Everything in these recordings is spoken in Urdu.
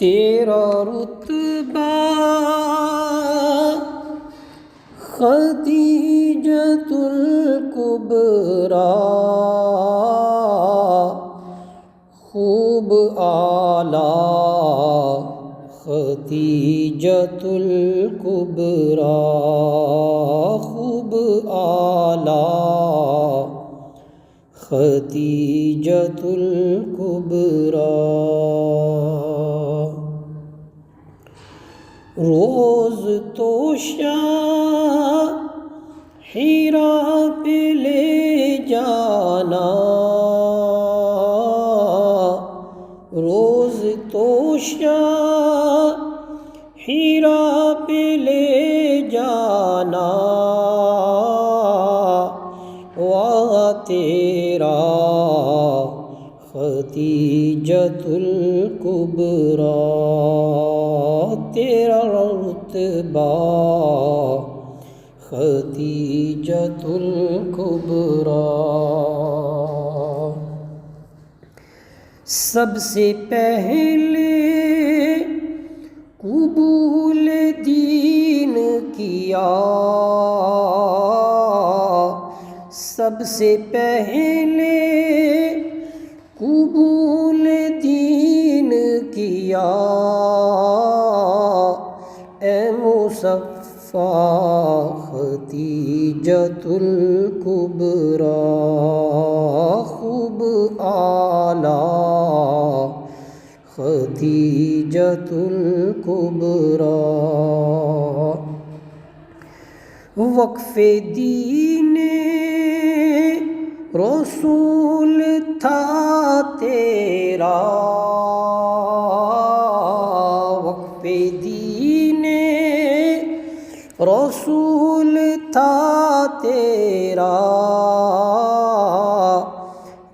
تیرا رتبہ خدیجۃ الکبریٰ خوب اعلیٰ خدیجۃ الکبریٰ خوب اعلیٰ خدیجۃ الکبریٰ روز تو شاہ حرا پہ لے جانا روز تو شاہ حرا پہ لے جانا وہاں تیرا خدیجۃ الکبریٰ تیرا رتبہ خدیجۃ الکبریٰ سب سے پہلے قبول دین کیا سب سے پہلے قبول دین کیا اے مصفیٰ خدیجۃ الکبریٰ خوب اعلیٰ خدیجۃ الکبریٰ وقف دین رسول تھا تیرا وقف دین رسول تھا تیرا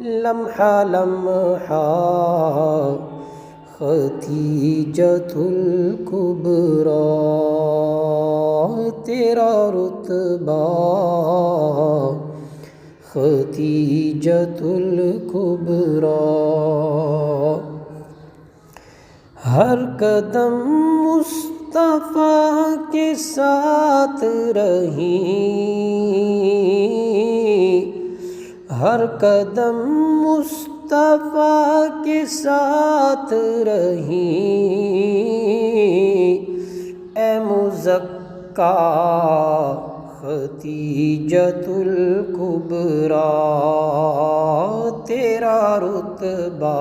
لمحہ لمحہ خدیجۃ الکبریٰ تیرا رتبہ خدیجۃ الکبریٰ ہر قدم مصطفیٰ کے ساتھ رہی ہر قدم مصطفیٰ کے ساتھ رہی اے مزکیٰ خدیجۃ الکبریٰ تیرا رتبہ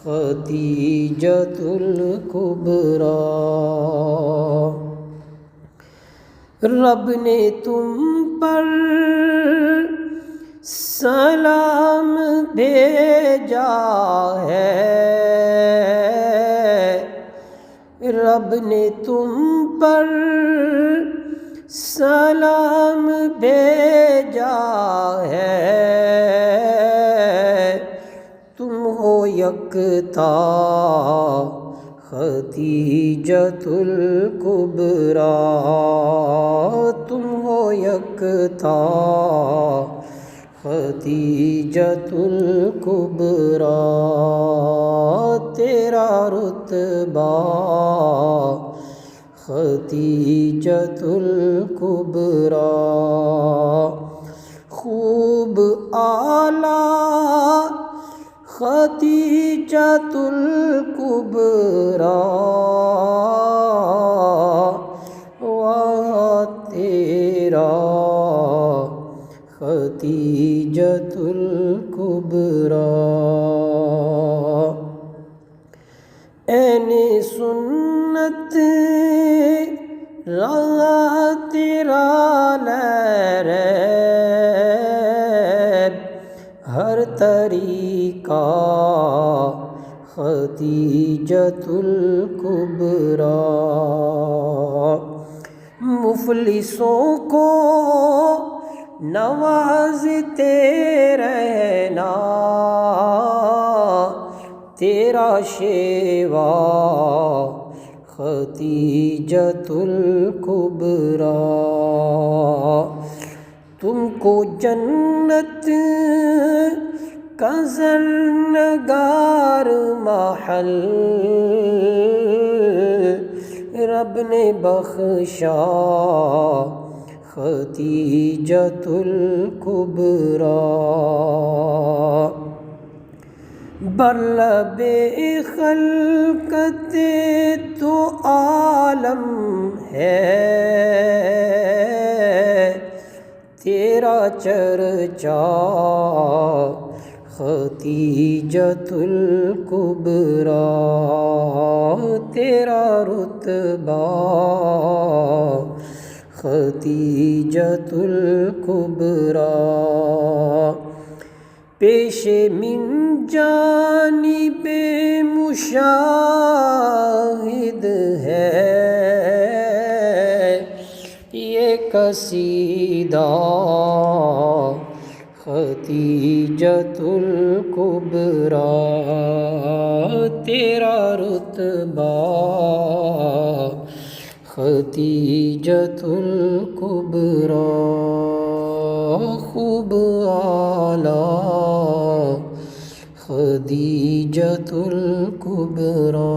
خدیجۃ الکبریٰ رب نے تم پر سلام بھیجا ہے رب نے تم پر سلام بھیجا ہے تم ہو یکتا خدیجۃ الکبریٰ تم ہو یکتا خدیجۃ الکبریٰ تیرا رتبہ خدیجۃ الکبریٰ خوب اعلیٰ خدیجۃ الکبریٰ وہاں تیرا خدیجۃ الکبریٰ عین سنت رہا تیرا لیب ہر طریقہ خدیجۃ الکبریٰ مفلسوں کو نوازتے رہنا تیرا شیوا خدیجۃ الکبریٰ تم کو جنت کا زرنگار محل رب نے بخشا ختیجۃ الکبریٰ، برلب خلقت تو عالم ہے تیرا چرچا، ختیجۃ الکبریٰ تیرا رتبہ، ختیجۃ الکبریٰ، پیش من جانب مشاہد ہے یہ قصیدہ، ختیجۃ الکبریٰ تیرا رتبہ، ختیجۃ الکبریٰ خوب اعلیٰ، ختیجۃ الکبریٰ۔